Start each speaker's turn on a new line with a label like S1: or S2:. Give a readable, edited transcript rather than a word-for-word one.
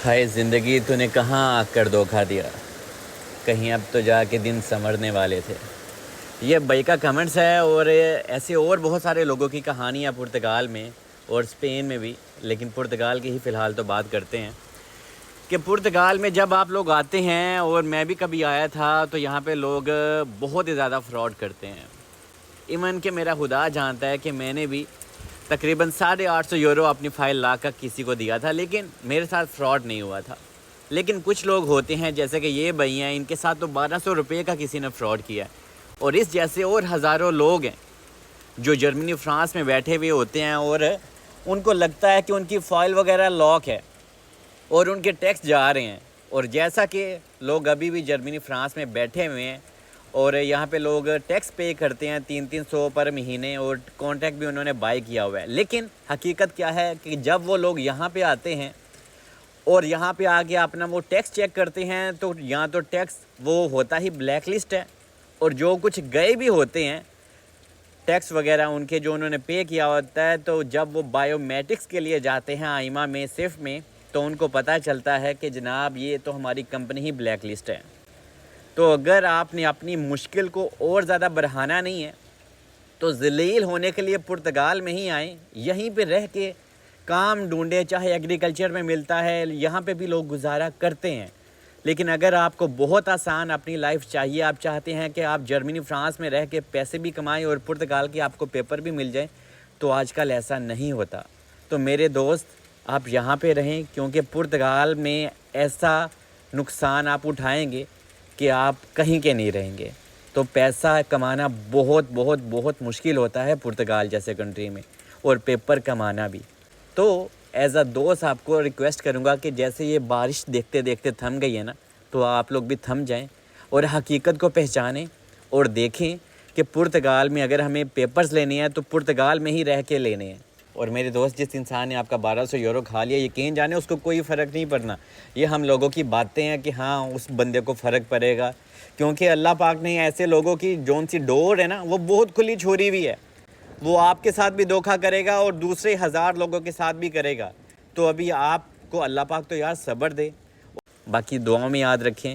S1: ہائے زندگی تو نے کہاں آ کر دھوکہ دیا، کہیں اب تو جا کے دن سنورنے والے تھے۔ یہ بھائی کا کمنٹس ہے، اور ایسے اور بہت سارے لوگوں کی کہانیاں پرتگال میں اور اسپین میں بھی، لیکن پرتگال کی ہی فی الحال تو بات کرتے ہیں کہ پرتگال میں جب آپ لوگ آتے ہیں، اور میں بھی کبھی آیا تھا، تو یہاں پہ لوگ بہت ہی زیادہ فراڈ کرتے ہیں۔ ایون کہ میرا خدا جانتا ہے کہ میں نے بھی تقریباً 850 یورو اپنی فائل لا کر کسی کو دیا تھا، لیکن میرے ساتھ فراڈ نہیں ہوا تھا۔ لیکن کچھ لوگ ہوتے ہیں جیسے کہ یہ بھائی ہیں، ان کے ساتھ تو 1200 روپے کا کسی نے فراڈ کیا ہے، اور اس جیسے اور ہزاروں لوگ ہیں جو جرمنی فرانس میں بیٹھے ہوئے ہوتے ہیں، اور ان کو لگتا ہے کہ ان کی فائل وغیرہ لاک ہے اور ان کے ٹیکس جا رہے ہیں۔ اور جیسا کہ لوگ ابھی بھی جرمنی فرانس میں بیٹھے ہوئے ہیں، اور یہاں پہ لوگ ٹیکس پے کرتے ہیں 300 پر مہینے، اور کانٹریکٹ بھی انہوں نے بائی کیا ہوا ہے۔ لیکن حقیقت کیا ہے کہ جب وہ لوگ یہاں پہ آتے ہیں اور یہاں پہ آ کے اپنا وہ ٹیکس چیک کرتے ہیں، تو یہاں تو ٹیکس وہ ہوتا ہی بلیک لسٹ ہے، اور جو کچھ گئے بھی ہوتے ہیں ٹیکس وغیرہ ان کے جو انہوں نے پے کیا ہوتا ہے، تو جب وہ بائیو میٹرکس کے لیے جاتے ہیں آئمہ میں صرف میں، تو ان کو پتہ چلتا ہے کہ جناب یہ تو ہماری کمپنی ہی بلیک لسٹ ہے۔ تو اگر آپ نے اپنی مشکل کو اور زیادہ بڑھانا نہیں ہے تو ذلیل ہونے کے لیے پرتگال میں ہی آئیں، یہیں پہ رہ کے کام ڈھونڈیں، چاہے ایگریکلچر میں ملتا ہے، یہاں پہ بھی لوگ گزارا کرتے ہیں۔ لیکن اگر آپ کو بہت آسان اپنی لائف چاہیے، آپ چاہتے ہیں کہ آپ جرمنی فرانس میں رہ کے پیسے بھی کمائیں اور پرتگال کے آپ کو پیپر بھی مل جائیں، تو آج کل ایسا نہیں ہوتا۔ تو میرے دوست، آپ یہاں پہ رہیں، کیونکہ پرتگال میں ایسا نقصان آپ اٹھائیں گے کہ آپ کہیں کے نہیں رہیں گے۔ تو پیسہ کمانا بہت بہت بہت مشکل ہوتا ہے پرتگال جیسے کنٹری میں، اور پیپر کمانا بھی۔ تو ایز اے دوست آپ کو ریکویسٹ کروں گا کہ جیسے یہ بارش دیکھتے دیکھتے تھم گئی ہے نا، تو آپ لوگ بھی تھم جائیں اور حقیقت کو پہچانیں، اور دیکھیں کہ پرتگال میں اگر ہمیں پیپرز لینے ہیں تو پرتگال میں ہی رہ کے لینے ہیں۔ اور میرے دوست، جس انسان نے آپ کا 1200 یورو کھا لیا، یقین جانے اس کو کوئی فرق نہیں پڑنا۔ یہ ہم لوگوں کی باتیں ہیں کہ ہاں اس بندے کو فرق پڑے گا، کیونکہ اللہ پاک نے ایسے لوگوں کی جون سی ڈور ہے نا، وہ بہت کھلی چھوڑی ہوئی ہے۔ وہ آپ کے ساتھ بھی دھوکہ کرے گا اور دوسرے 1000 لوگوں کے ساتھ بھی کرے گا۔ تو ابھی آپ کو اللہ پاک تو یار صبر دے، باقی دعاؤں میں یاد رکھیں۔